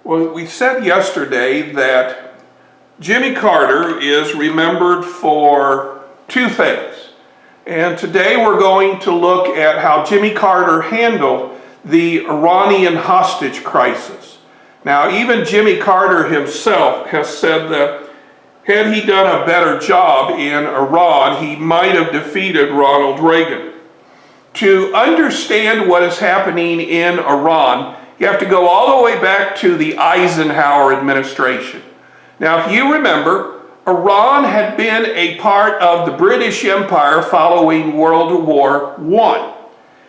Well, we said yesterday that Jimmy Carter is remembered for two things. And today we're going to look at how Jimmy Carter handled the Iranian hostage crisis. Now, even Jimmy Carter himself has said that had he done a better job in Iran, he might have defeated Ronald Reagan. To understand what is happening in Iran, you have to go all the way back to the Eisenhower administration. Now, if you remember, Iran had been a part of the British Empire following World War I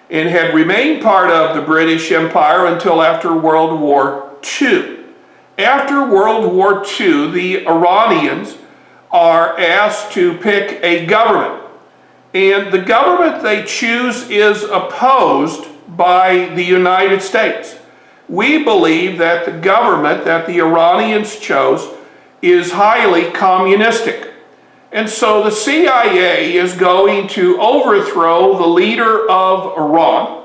and had remained part of the British Empire until after World War II. After World War II, the Iranians are asked to pick a government, and the government they choose is opposed by the United States. We believe that the government that the Iranians chose is highly communistic. And so the CIA is going to overthrow the leader of Iran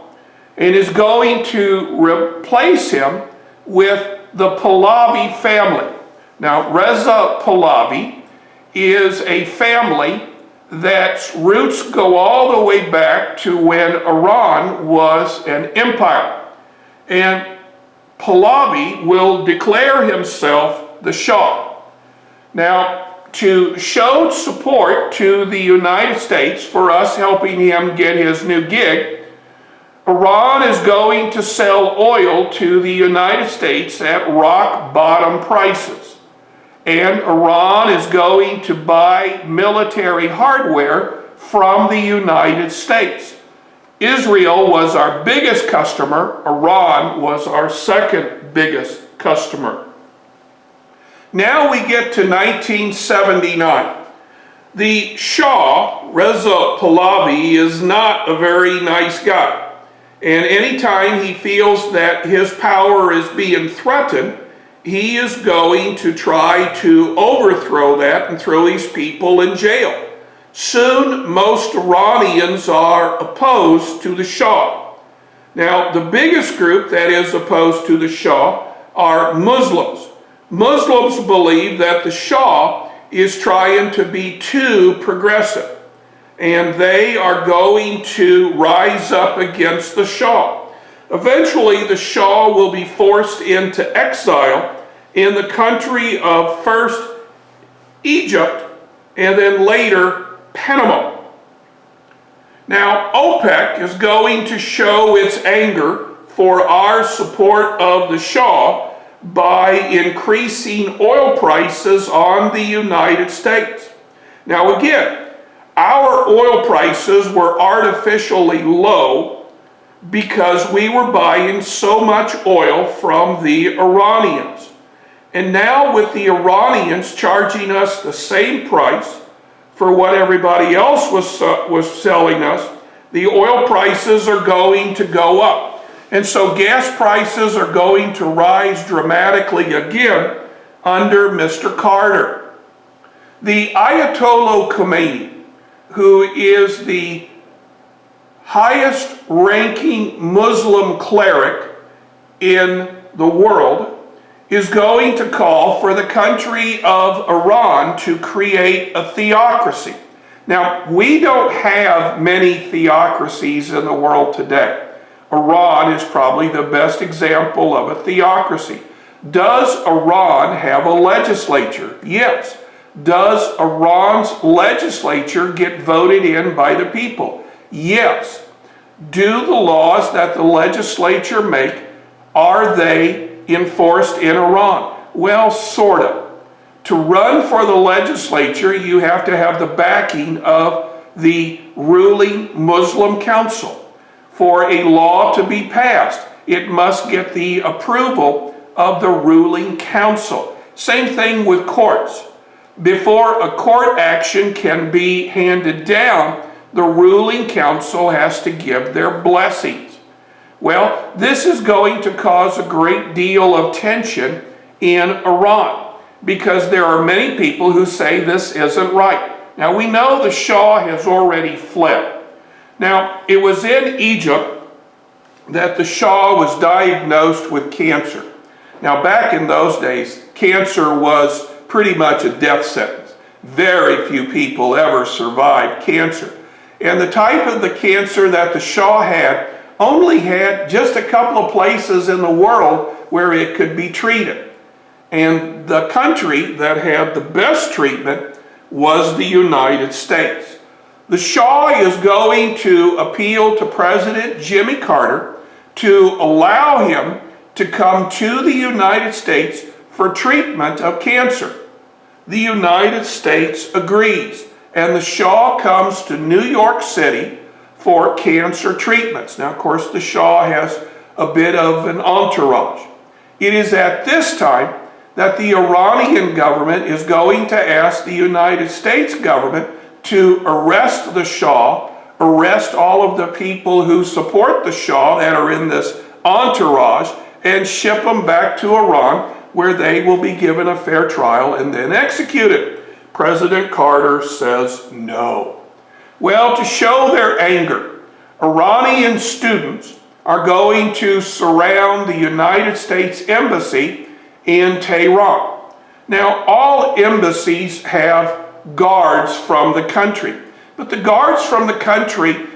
and is going to replace him with the Pahlavi family. Now, Reza Pahlavi is a family that's roots go all the way back to when Iran was an empire. And Pahlavi will declare himself the Shah. Now, to show support to the United States for us helping him get his new gig, Iran is going to sell oil to the United States at rock bottom prices. And Iran is going to buy military hardware from the United States. Israel was our biggest customer. Iran was our second biggest customer. Now we get to 1979. The Shah, Reza Pahlavi, is not a very nice guy. And anytime he feels that his power is being threatened, he is going to try to overthrow that and throw these people in jail. Soon, most Iranians are opposed to the Shah. Now, the biggest group that is opposed to the Shah are Muslims. Muslims believe that the Shah is trying to be too progressive, and they are going to rise up against the Shah. Eventually, the Shah will be forced into exile in the country of first Egypt and then later Panama. Now, OPEC is going to show its anger for our support of the Shah by increasing oil prices on the United States. Now again, our oil prices were artificially low because we were buying so much oil from the Iranians. And now with the Iranians charging us the same price for what everybody else was selling us, the oil prices are going to go up. And so gas prices are going to rise dramatically again under Mr. Carter. The Ayatollah Khomeini, who is the highest ranking Muslim cleric in the world, is going to call for the country of Iran to create a theocracy. Now, we don't have many theocracies in the world today. Iran is probably the best example of a theocracy. Does Iran have a legislature? Yes. Does Iran's legislature get voted in by the people? Yes. Do the laws that the legislature make, are they enforced in Iran? Well, sort of. To run for the legislature, you have to have the backing of the ruling Muslim Council. For a law to be passed, it must get the approval of the ruling council. Same thing with courts. Before a court action can be handed down, the ruling council has to give their blessings. Well, this is going to cause a great deal of tension in Iran because there are many people who say this isn't right. Now, we know the Shah has already fled. Now, it was in Egypt that the Shah was diagnosed with cancer. Now, back in those days, cancer was pretty much a death sentence. Very few people ever survived cancer. And the type of the cancer that the Shah had only had just a couple of places in the world where it could be treated. And the country that had the best treatment was the United States. The Shah is going to appeal to President Jimmy Carter to allow him to come to the United States for treatment of cancer. The United States agrees, and the Shah comes to New York City for cancer treatments. Now, of course, the Shah has a bit of an entourage. It is at this time that the Iranian government is going to ask the United States government to arrest the Shah, arrest all of the people who support the Shah that are in this entourage, and ship them back to Iran, where they will be given a fair trial and then executed. President Carter says no. Well, to show their anger, Iranian students are going to surround the United States Embassy in Tehran. Now, all embassies have guards from the country, but the guards from the country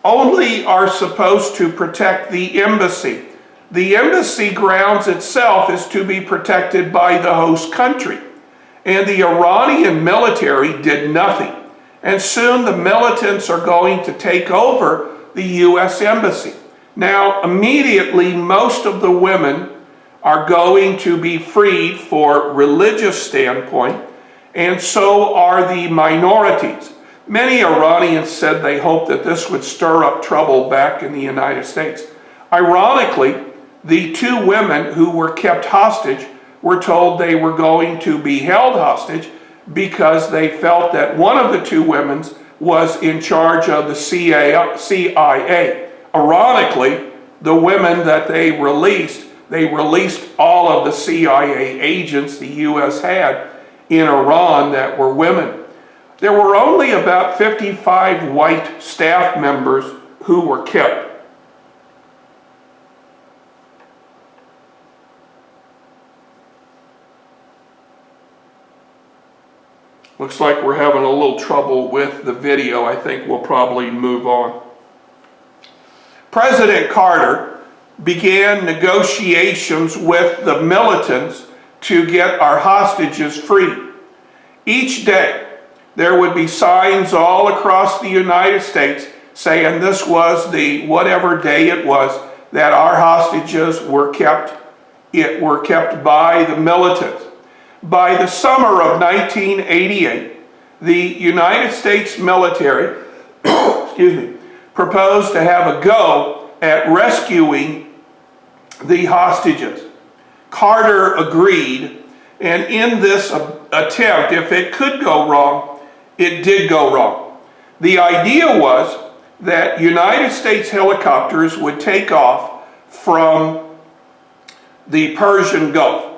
only are supposed to protect the embassy. The embassy grounds itself is to be protected by the host country. And the Iranian military did nothing. And soon the militants are going to take over the U.S. Embassy. Now, immediately, most of the women are going to be freed for religious standpoint, and so are the minorities. Many Iranians said they hoped that this would stir up trouble back in the United States. Ironically, the two women who were kept hostage were told they were going to be held hostage because they felt that one of the two women was in charge of the CIA. Ironically, the women that they released all of the CIA agents the U.S. had in Iran that were women. There were only about 55 white staff members who were kept. Looks like we're having a little trouble with the video. I think we'll probably move on. President Carter began negotiations with the militants to get our hostages free. Each day, there would be signs all across the United States saying this was the whatever day it was that our hostages were kept by the militants. By the summer of 1988, the United States military proposed to have a go at rescuing the hostages. Carter agreed, and in this attempt, if it could go wrong, it did go wrong. The idea was that United States helicopters would take off from the Persian Gulf.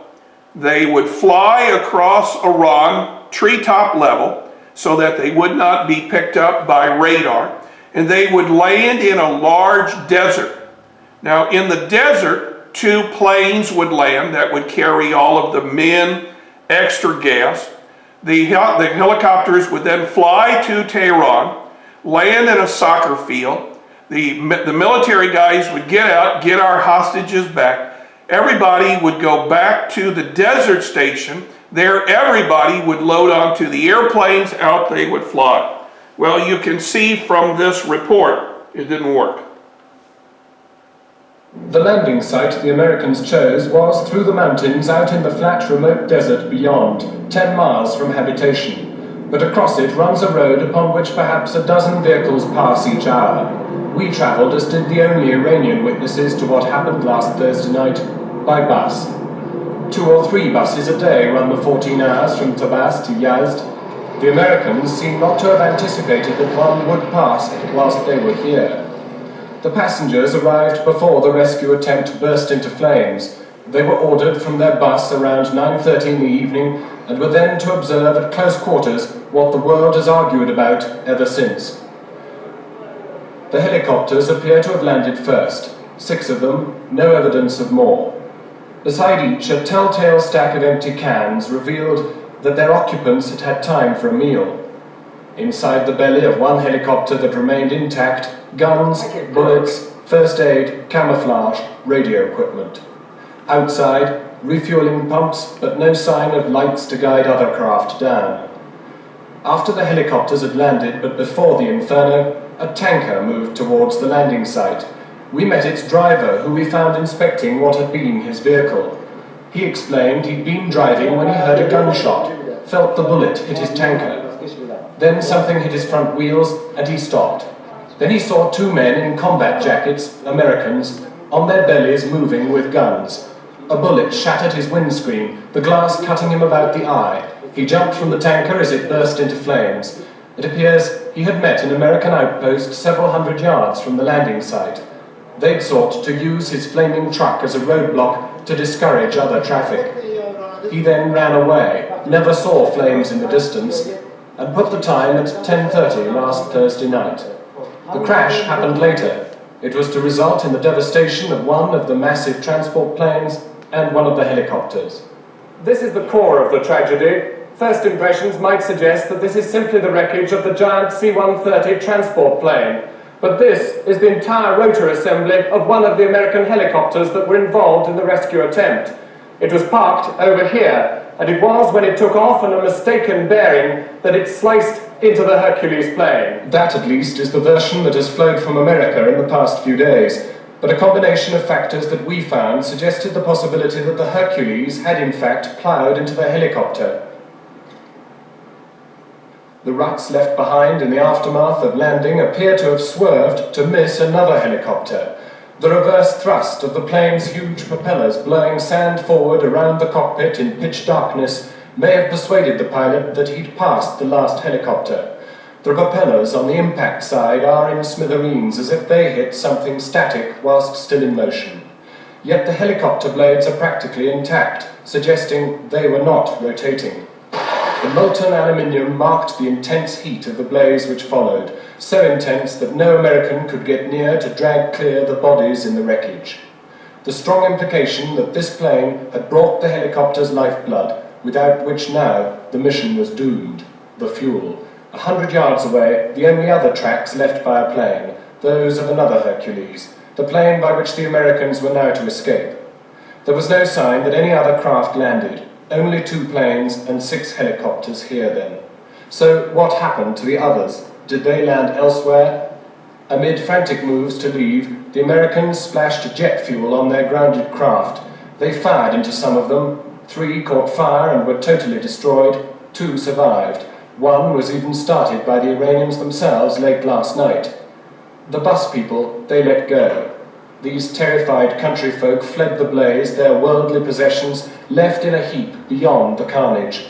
They would fly across Iran, treetop level, so that they would not be picked up by radar, and they would land in a large desert. Now, in the desert, two planes would land that would carry all of the men, extra gas. The helicopters would then fly to Tehran, land in a soccer field. The military guys would get out, get our hostages back. Everybody would go back to the desert station. There, everybody would load onto the airplanes, out they would fly. Well, you can see from this report, it didn't work. The landing site the Americans chose was through the mountains out in the flat, remote desert beyond, 10 miles from habitation. But across it runs a road upon which perhaps a dozen vehicles pass each hour. We travelled, as did the only Iranian witnesses to what happened last Thursday night, by bus. 2 or 3 buses a day run the 14 hours from Tabas to Yazd. The Americans seem not to have anticipated that one would pass whilst they were here. The passengers arrived before the rescue attempt burst into flames. They were ordered from their bus around 9:30 in the evening and were then to observe at close quarters what the world has argued about ever since. The helicopters appear to have landed first. 6 of them, no evidence of more. Beside each, a telltale stack of empty cans revealed that their occupants had had time for a meal. Inside the belly of one helicopter that remained intact, guns, bullets, first aid, camouflage, radio equipment. Outside, refueling pumps, but no sign of lights to guide other craft down. After the helicopters had landed, but before the inferno, a tanker moved towards the landing site. We met its driver, who we found inspecting what had been his vehicle. He explained he'd been driving when he heard a gunshot, felt the bullet hit his tanker. Then something hit his front wheels, and he stopped. Then he saw two men in combat jackets, Americans, on their bellies moving with guns. A bullet shattered his windscreen, the glass cutting him about the eye. He jumped from the tanker as it burst into flames. It appears he had met an American outpost several hundred yards from the landing site. They'd sought to use his flaming truck as a roadblock to discourage other traffic. He then ran away, never saw flames in the distance, and put the time at 10:30 last Thursday night. The crash happened later. It was to result in the devastation of one of the massive transport planes and one of the helicopters. This is the core of the tragedy. First impressions might suggest that this is simply the wreckage of the giant C-130 transport plane. But this is the entire rotor assembly of one of the American helicopters that were involved in the rescue attempt. It was parked over here, and it was when it took off on a mistaken bearing that it sliced into the Hercules plane. That, at least, is the version that has flowed from America in the past few days. But a combination of factors that we found suggested the possibility that the Hercules had in fact ploughed into the helicopter. The ruts left behind in the aftermath of landing appear to have swerved to miss another helicopter. The reverse thrust of the plane's huge propellers blowing sand forward around the cockpit in pitch darkness may have persuaded the pilot that he'd passed the last helicopter. The propellers on the impact side are in smithereens as if they hit something static whilst still in motion. Yet the helicopter blades are practically intact, suggesting they were not rotating. The molten aluminium marked the intense heat of the blaze which followed, so intense that no American could get near to drag clear the bodies in the wreckage. The strong implication that this plane had brought the helicopter's lifeblood, without which now the mission was doomed, the fuel. 100 yards away, the only other tracks left by a plane, those of another Hercules, the plane by which the Americans were now to escape. There was no sign that any other craft landed. Only 2 planes and 6 helicopters here then. So what happened to the others? Did they land elsewhere? Amid frantic moves to leave, the Americans splashed jet fuel on their grounded craft. They fired into some of them. 3 caught fire and were totally destroyed. 2 survived. 1 was even started by the Iranians themselves late last night. The bus people, they let go. These terrified country folk fled the blaze, their worldly possessions left in a heap beyond the carnage.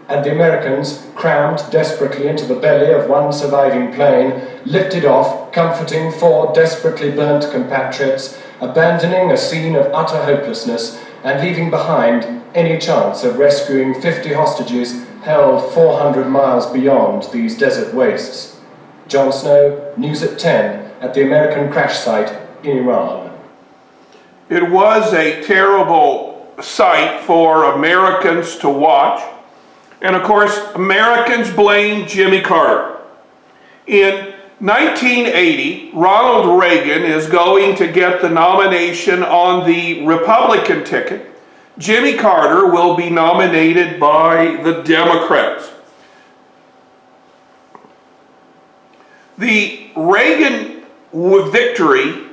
And the Americans, crammed desperately into the belly of one surviving plane, lifted off, comforting 4 desperately burnt compatriots, abandoning a scene of utter hopelessness and leaving behind any chance of rescuing 50 hostages held 400 miles beyond these desert wastes. Jon Snow, News at 10, at the American crash site in Iran. It was a terrible sight for Americans to watch. And of course, Americans blame Jimmy Carter. In 1980, Ronald Reagan is going to get the nomination on the Republican ticket. Jimmy Carter will be nominated by the Democrats. The Reagan victory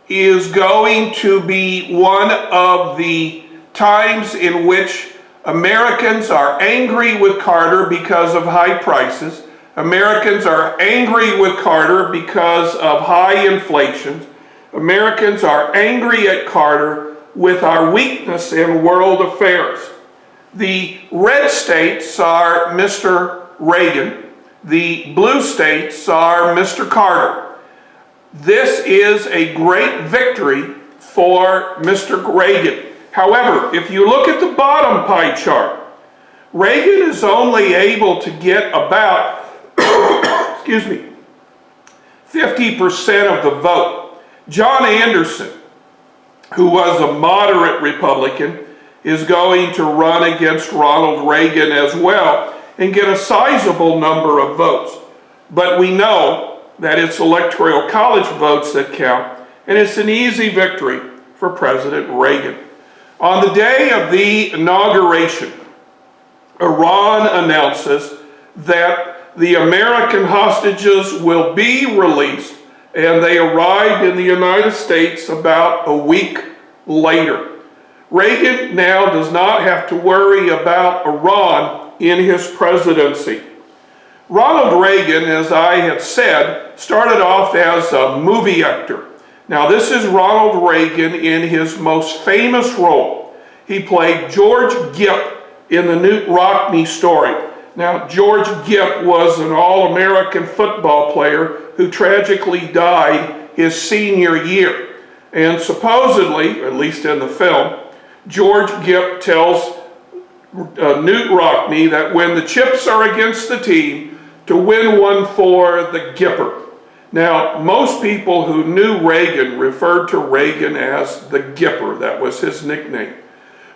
is going to be one of the times in which Americans are angry with Carter because of high prices. Americans are angry with Carter because of high inflation. Americans are angry at Carter with our weakness in world affairs. The red states are Mr. Reagan. The blue states are Mr. Carter. This is a great victory for Mr. Reagan. However, if you look at the bottom pie chart, Reagan is only able to get about, 50% of the vote. John Anderson who was a moderate Republican, is going to run against Ronald Reagan as well and get a sizable number of votes. But we know that it's electoral college votes that count, and it's an easy victory for President Reagan. On the day of the inauguration, Iran announces that the American hostages will be released, and they arrived in the United States about a week later. Reagan now does not have to worry about Iran in his presidency. Ronald Reagan, as I have said, started off as a movie actor. Now, this is Ronald Reagan in his most famous role. He played George Gipp in the Knute Rockne story. Now, George Gipp was an All-American football player who tragically died his senior year. And supposedly, at least in the film, George Gipp tells Knute Rockne that when the chips are against the team, to win one for the Gipper. Now, most people who knew Reagan referred to Reagan as the Gipper. That was his nickname.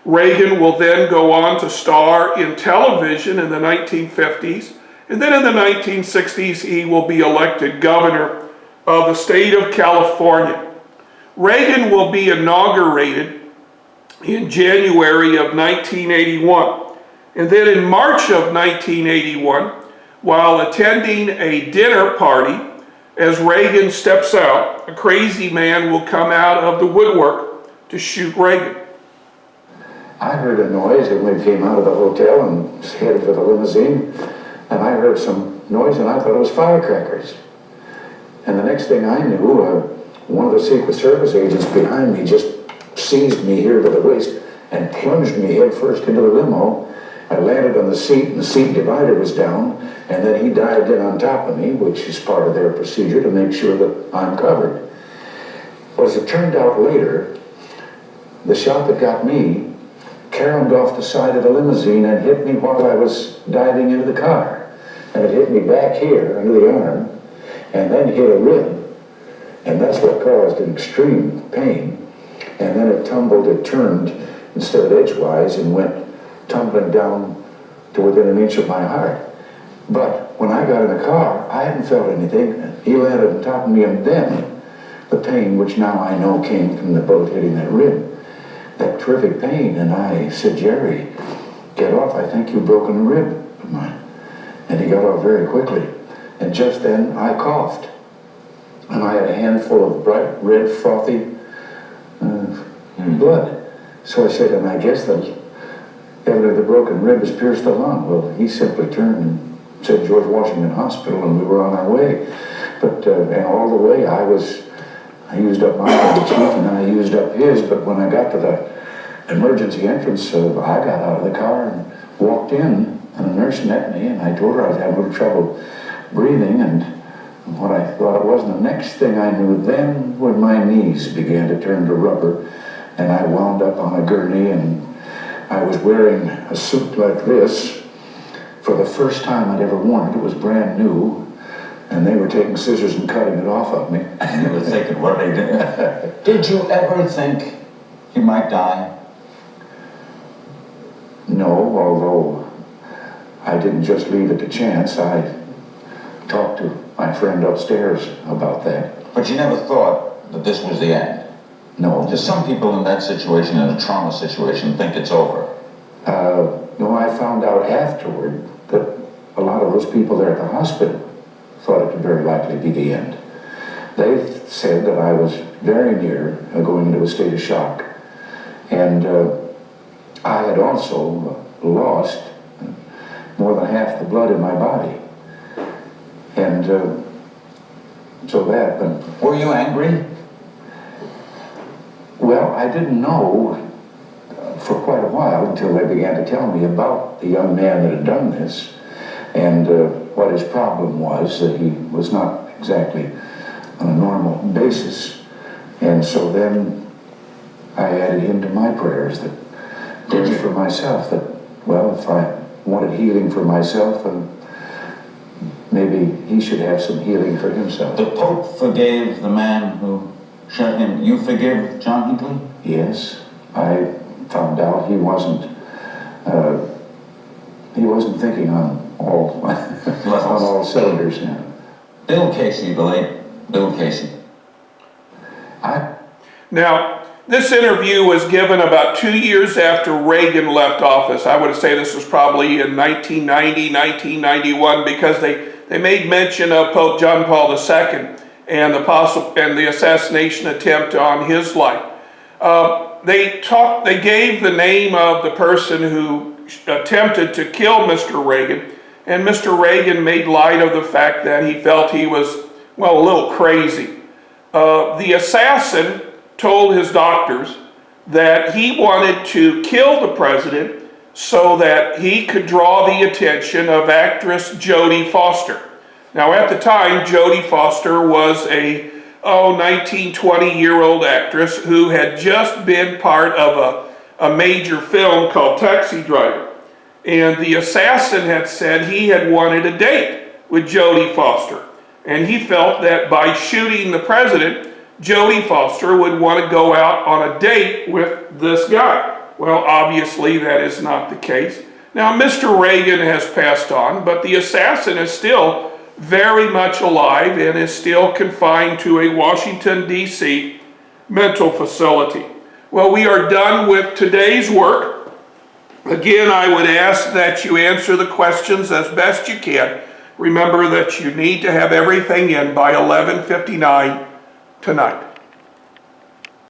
Reagan will then go on to star in television in the 1950s, and then in the 1960s he will be elected governor of the state of California. Reagan will be inaugurated in January of 1981, and then in March of 1981, while attending a dinner party, as Reagan steps out, a crazy man will come out of the woodwork to shoot Reagan. I heard a noise and we came out of the hotel and headed for the limousine, and I heard some noise and I thought it was firecrackers. And the next thing I knew, one of the Secret Service agents behind me just seized me here to the waist and plunged me head first into the limo. I landed on the seat and the seat divider was down, and then he dived in on top of me, which is part of their procedure to make sure that I'm covered. Well, as it turned out later, the shot that got me caromed off the side of the limousine and hit me while I was diving into the car. And it hit me back here under the arm, and then hit a rib. And that's what caused an extreme pain. And then it tumbled, it turned instead of edgewise and went tumbling down to within an inch of my heart. But when I got in the car, I hadn't felt anything. He landed on top of me, and then the pain, which now I know came from the bullet hitting that rib, that terrific pain. And I said, "Jerry, get off. I think you've broken a rib of mine." And he got off very quickly. And just then I coughed. And I had a handful of bright red frothy blood. So I said, "And I guess that evidently the broken rib has pierced the lung." Well, he simply turned and said George Washington Hospital, and we were on our way. But and all the way I used up my handkerchief and then I used up his. But when I got to the emergency entrance, I got out of the car and walked in, and a nurse met me, and I told her I was having a little trouble breathing, and what I thought it was. And the next thing I knew, then when my knees began to turn to rubber, and I wound up on a gurney, and I was wearing a suit like this for the first time I'd ever worn it. It was brand new, and they were taking scissors and cutting it off of me. And you were thinking, what are they doing? Did you ever think you might die? No, although I didn't just leave it to chance. I talked to my friend upstairs about that. But you never thought that this was the end? No. Just some people in that situation, in a trauma situation, think it's over. No, I found out afterward that a lot of those people there at the hospital thought it could very likely be the end. They said that I was very near going into a state of shock. And I had also lost more than half the blood in my body. And so that, but... Were you angry? Well, I didn't know for quite a while until they began to tell me about the young man that had done this, and what his problem was, that he was not exactly on a normal basis. And so then I added him to my prayers, that prayers for myself, that, well, if I wanted healing for myself, maybe he should have some healing for himself. The Pope forgave the man who shot him. You forgive John Hinckley? Yes, I found out he wasn't thinking on all, on all cylinders now. Bill Casey, Billy. Bill Casey. Now, this interview was given about 2 years after Reagan left office. I would say this was probably in 1990, 1991, because they made mention of Pope John Paul II and the assassination attempt on his life. They gave the name of the person who attempted to kill Mr. Reagan, and Mr. Reagan made light of the fact that he felt he was, well, a little crazy. The assassin told his doctors that he wanted to kill the president so that he could draw the attention of actress Jodie Foster. Now, at the time, Jodie Foster was a 19, 20-year-old actress who had just been part of a major film called Taxi Driver. And the assassin had said he had wanted a date with Jodie Foster. And he felt that by shooting the president, Jodie Foster would want to go out on a date with this guy. Well, obviously that is not the case. Now, Mr. Reagan has passed on, but the assassin is still very much alive and is still confined to a Washington, D.C. mental facility. Well, we are done with today's work. Again, I would ask that you answer the questions as best you can. Remember that you need to have everything in by 11:59 tonight.